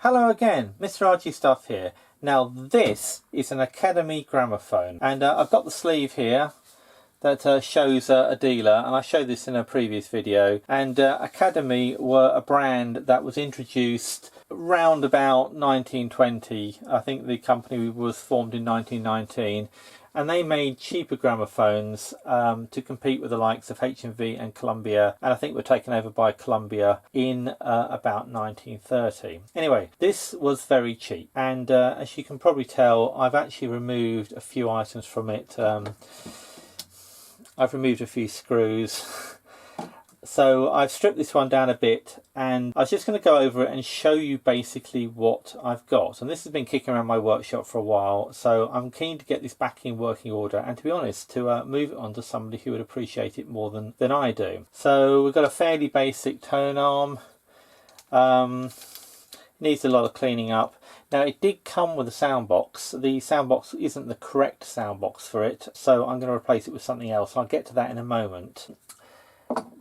Hello again, Mr. RG Stuff here. Now this is an Academy gramophone, and I've got the sleeve here that shows a dealer, and I showed this in a previous video. And Academy were a brand that was introduced round about 1920. I think the company was formed in 1919, and they made cheaper gramophones to compete with the likes of H&V and Columbia, and I think were taken over by Columbia in about 1930. Anyway, this was very cheap, and as you can probably tell, I've actually removed a few items from it. I've removed a few screws. So I've stripped this one down a bit, and I was just going to go over it and show you basically what I've got. And this has been kicking around my workshop for a while, so I'm keen to get this back in working order, and to be honest, to move it on to somebody who would appreciate it more than I do. So we've got a fairly basic tone arm. Needs a lot of cleaning up. Now, it did come with a soundbox. The soundbox isn't the correct soundbox for it, so I'm going to replace it with something else. I'll get to that in a moment.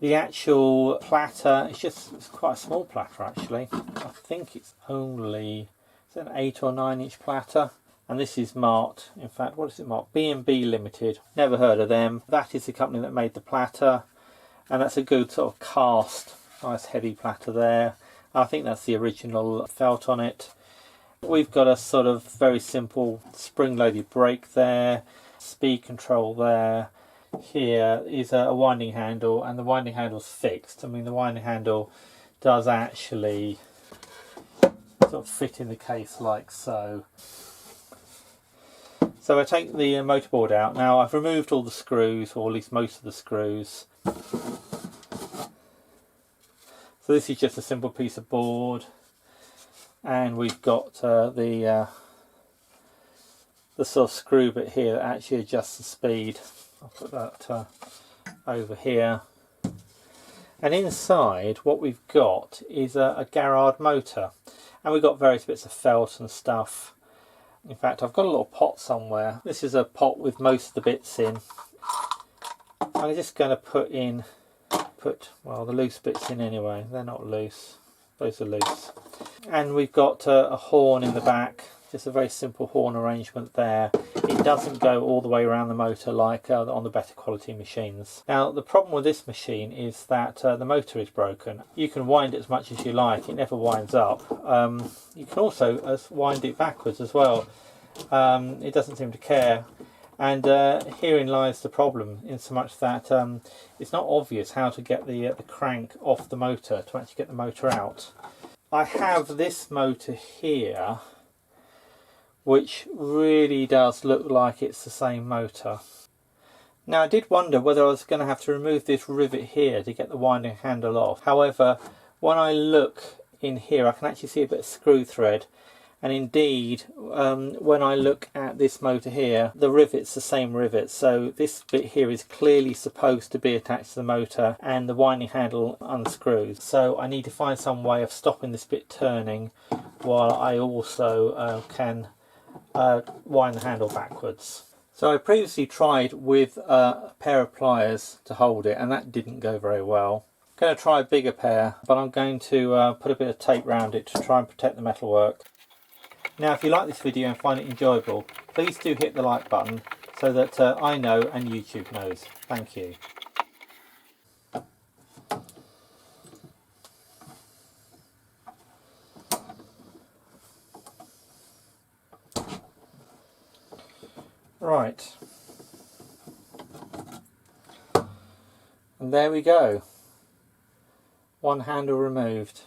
The actual platter, it's quite a small platter actually. I think it's only an 8 or 9 inch platter, and this is marked, in fact, what is it marked? B&B Limited. Never heard of them. That is the company that made the platter, and that's a good sort of cast, nice heavy platter there. I think that's the original felt on it. We've got a sort of very simple spring-loaded brake there, speed control there. Here is a winding handle, and the winding handle's fixed. I mean, the winding handle does actually sort of fit in the case like so. So I take the motorboard out. Now I've removed all the screws, or at least most of the screws. So this is just a simple piece of board, and we've got the sort of screw bit here that actually adjusts the speed. I'll put that over here. And inside what we've got is a Garrard motor, and we've got various bits of felt and stuff. In fact, I've got a little pot somewhere. This is a pot with most of the bits in. I'm just going to put well, the loose bits in anyway. They're not loose, those are loose. And we've got a horn in the back, just a very simple horn arrangement there. It doesn't go all the way around the motor like on the better quality machines. Now, the problem with this machine is that the motor is broken. You can wind it as much as you like, it never winds up. You can also wind it backwards as well. It doesn't seem to care. And herein lies the problem, in so much that it's not obvious how to get the crank off the motor to actually get the motor out. I have this motor here, which really does look like it's the same motor. Now, I did wonder whether I was going to have to remove this rivet here to get the winding handle off. However, when I look in here, I can actually see a bit of screw thread. And indeed, when I look at this motor here, the rivet's the same rivet. So this bit here is clearly supposed to be attached to the motor, and the winding handle unscrews. So I need to find some way of stopping this bit turning while I also can wind the handle backwards. So I previously tried with a pair of pliers to hold it, and that didn't go very well. I'm going to try a bigger pair, but I'm going to put a bit of tape around it to try and protect the metalwork. Now, if you like this video and find it enjoyable, please do hit the like button so that I know and YouTube knows. Thank you. Right, and there we go, one handle removed.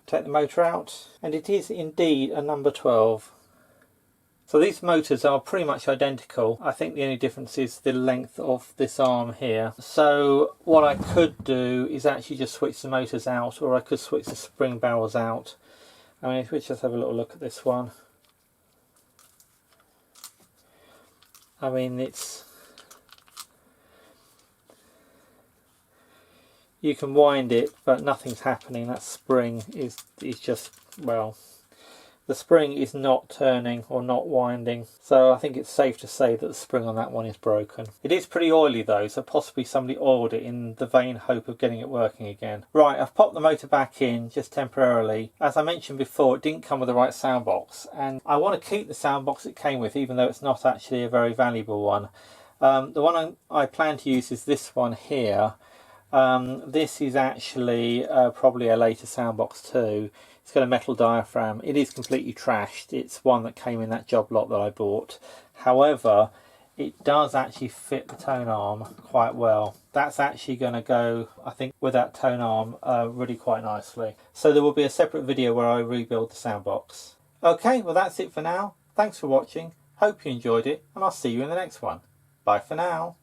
Take the motor out, and it is indeed a number 12. So these motors are pretty much identical. I think the only difference is the length of this arm here. So what I could do is actually just switch the motors out, or I could switch the spring barrels out. I mean, if we just have a little look at this one. I mean, you can wind it, but nothing's happening. That spring is just, well, the spring is not turning or not winding, so I think it's safe to say that the spring on that one is broken. It is pretty oily though, so possibly somebody oiled it in the vain hope of getting it working again. Right, I've popped the motor back in just temporarily. As I mentioned before, it didn't come with the right sound box, and I want to keep the sound box it came with, even though it's not actually a very valuable one. The one I plan to use is this one here. This is actually probably a later sound box too. It's got a metal diaphragm. It is completely trashed. It's one that came in that job lot that I bought. However, it does actually fit the tone arm quite well. That's actually going to go, I think, with that tone arm really quite nicely. So there will be a separate video where I rebuild the sound box. Okay, well that's it for now. Thanks for watching. Hope you enjoyed it, and I'll see you in the next one. Bye for now.